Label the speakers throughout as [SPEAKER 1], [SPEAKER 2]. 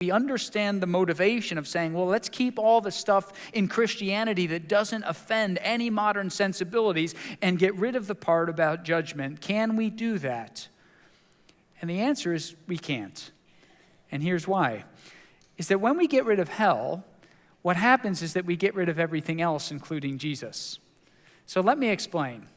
[SPEAKER 1] We understand the motivation of saying, well, let's keep all the stuff in Christianity that doesn't offend any modern sensibilities and get rid of the part about judgment. Can we do that? And the answer is we can't. And here's why. Is that when we get rid of hell, what happens is that we get rid of everything else, including Jesus. So let me explain.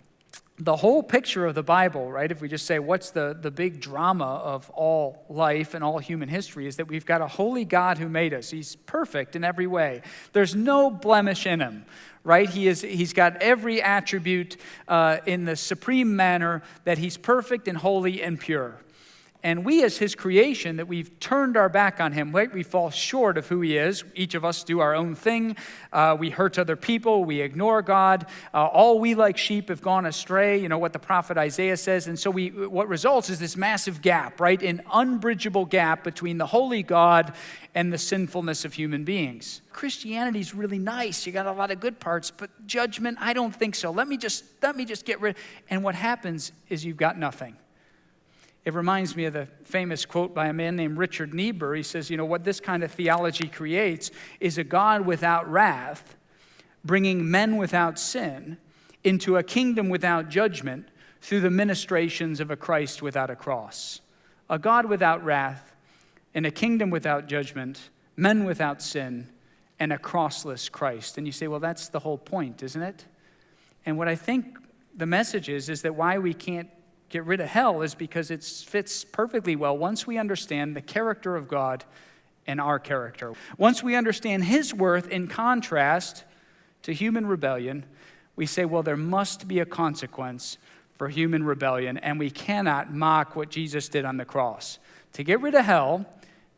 [SPEAKER 1] The whole picture of the Bible, right, if we just say what's the big drama of all life and all human history, is that we've got a holy God who made us. He's perfect in every way. There's no blemish in him, right? He's got every attribute in the supreme manner that he's perfect and holy and pure. And we as his creation, that we've turned our back on him, right? We fall short of who he is. Each of us do our own thing. We hurt other people. We ignore God. All we like sheep have gone astray, you know what the prophet Isaiah says. And so what results is this massive gap, right? An unbridgeable gap between the holy God and the sinfulness of human beings. Christianity's really nice. You got a lot of good parts, but judgment, I don't think so. Let me just get rid. And what happens is you've got nothing. It reminds me of the famous quote by a man named Richard Niebuhr. He says, you know, what this kind of theology creates is a God without wrath, bringing men without sin into a kingdom without judgment through the ministrations of a Christ without a cross. A God without wrath, in a kingdom without judgment, men without sin, and a crossless Christ. And you say, well, that's the whole point, isn't it? And what I think the message is that why we can't get rid of hell is because it fits perfectly well once we understand the character of God and our character. Once we understand his worth in contrast to human rebellion, we say, well, there must be a consequence for human rebellion, and we cannot mock what Jesus did on the cross. To get rid of hell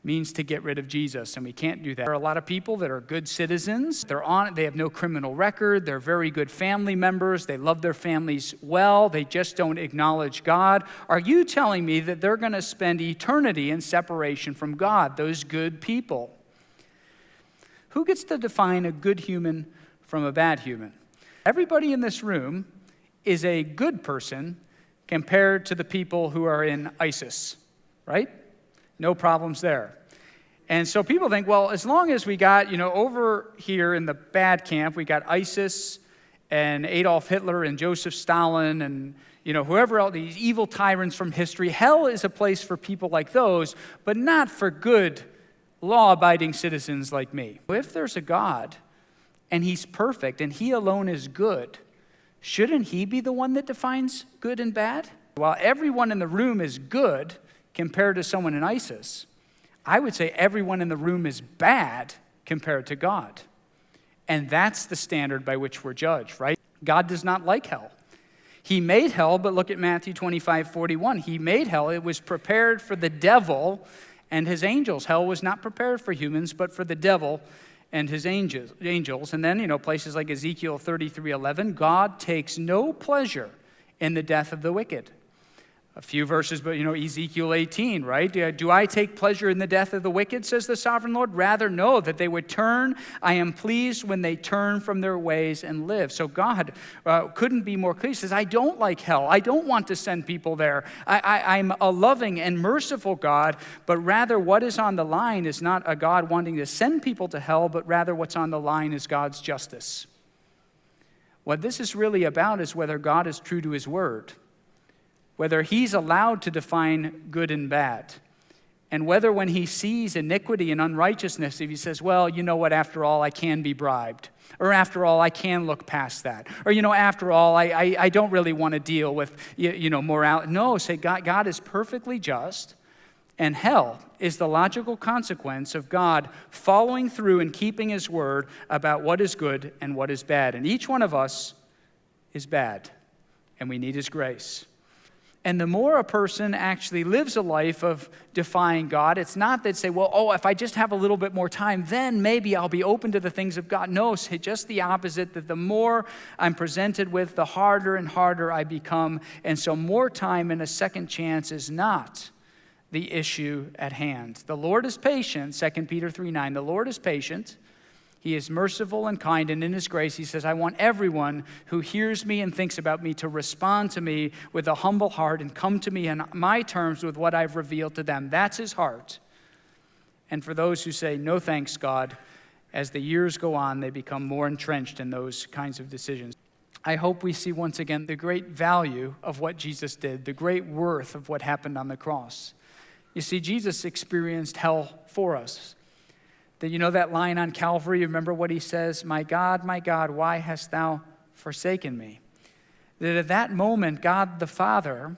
[SPEAKER 1] means to get rid of Jesus, and we can't do that. There are a lot of people that are good citizens. They have no criminal record. They're very good family members. They love their families well. They just don't acknowledge God. Are you telling me that they're going to spend eternity in separation from God, those good people? Who gets to define a good human from a bad human? Everybody in this room is a good person compared to the people who are in ISIS, right? No problems there. And so people think, well, as long as we got, over here in the bad camp, we got ISIS and Adolf Hitler and Joseph Stalin and, whoever else, these evil tyrants from history, hell is a place for people like those, but not for good, law-abiding citizens like me. If there's a God and he's perfect and he alone is good, shouldn't he be the one that defines good and bad? While everyone in the room is good, compared to someone in ISIS, I would say everyone in the room is bad compared to God. And that's the standard by which we're judged, right? God does not like hell. He made hell, but look at Matthew 25:41. He made hell. It was prepared for the devil and his angels. Hell was not prepared for humans, but for the devil and his angels. And then, places like Ezekiel 33:11, God takes no pleasure in the death of the wicked. A few verses, but Ezekiel 18, right? Do I take pleasure in the death of the wicked, says the sovereign Lord? Rather, no, that they would turn. I am pleased when they turn from their ways and live. So God couldn't be more clear. He says, I don't like hell. I don't want to send people there. I'm a loving and merciful God, but rather what is on the line is not a God wanting to send people to hell, but rather what's on the line is God's justice. What this is really about is whether God is true to his word, whether he's allowed to define good and bad, and whether when he sees iniquity and unrighteousness, if he says, well, you know what, after all, I can be bribed, or after all, I can look past that, or, after all, I don't really want to deal with, morality. No, say God is perfectly just, and hell is the logical consequence of God following through and keeping his word about what is good and what is bad. And each one of us is bad, and we need his grace. And the more a person actually lives a life of defying God, it's not that say, well, if I just have a little bit more time, then maybe I'll be open to the things of God. No, say just the opposite, that the more I'm presented with, the harder and harder I become. And so more time and a second chance is not the issue at hand. The Lord is patient, 2 Peter 3:9. The Lord is patient. He is merciful and kind, and in his grace, he says, I want everyone who hears me and thinks about me to respond to me with a humble heart and come to me on my terms with what I've revealed to them. That's his heart. And for those who say, no thanks, God, as the years go on, they become more entrenched in those kinds of decisions. I hope we see once again the great value of what Jesus did, the great worth of what happened on the cross. You see, Jesus experienced hell for us. You know that line on Calvary? You remember what he says? My God, why hast thou forsaken me? That at that moment, God the Father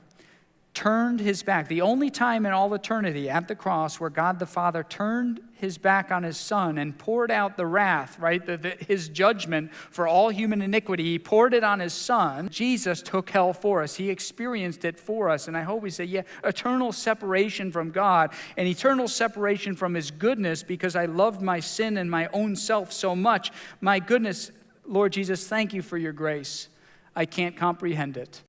[SPEAKER 1] turned his back. The only time in all eternity at the cross where God the Father turned his back on his Son and poured out the wrath, right? His judgment for all human iniquity. He poured it on his Son. Jesus took hell for us. He experienced it for us. And I hope we say, yeah, eternal separation from God and eternal separation from his goodness because I loved my sin and my own self so much. My goodness, Lord Jesus, thank you for your grace. I can't comprehend it.